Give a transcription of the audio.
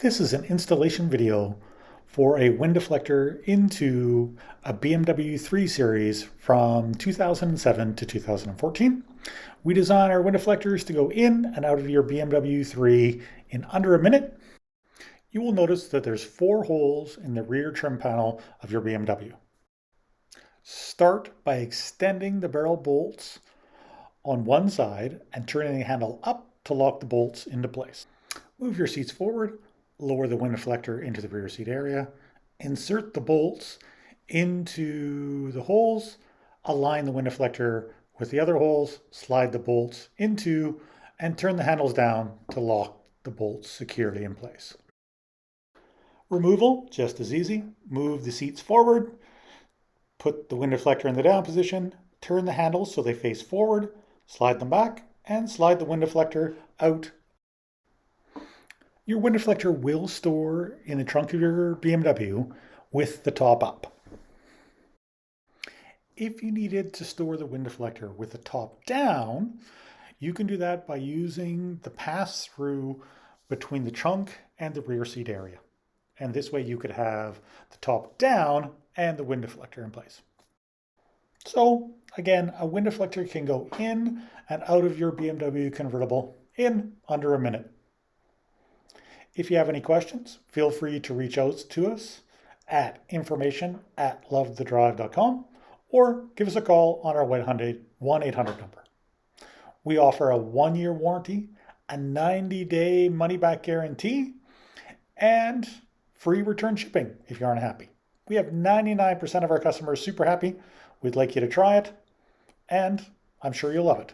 This is an installation video for a wind deflector into a BMW 3 Series from 2007 to 2014. We design our wind deflectors to go in and out of your BMW 3 in under a minute. You will notice that there's 4 holes in the rear trim panel of your BMW. Start by extending the barrel bolts on one side and turning the handle up to lock the bolts into place. Move your seats forward, lower the wind deflector into the rear seat area, insert the bolts into the holes, align the wind deflector with the other holes, slide the bolts into, and turn the handles down to lock the bolts securely in place. Removal, just as easy. Move the seats forward, put the wind deflector in the down position, turn the handles so they face forward, slide them back, and slide the wind deflector out. Your wind deflector will store in the trunk of your BMW with the top up. If you needed to store the wind deflector with the top down, you can do that by using the pass-through between the trunk and the rear seat area. And this way you could have the top down and the wind deflector in place. So again, a wind deflector can go in and out of your BMW Convertible in under a minute. If you have any questions, feel free to reach out to us at information@lovethedrive.com or give us a call on our 1-800 number. We offer a 1-year warranty, a 90-day money-back guarantee, and free return shipping if you aren't happy. We have 99% of our customers super happy. We'd like you to try it, and I'm sure you'll love it.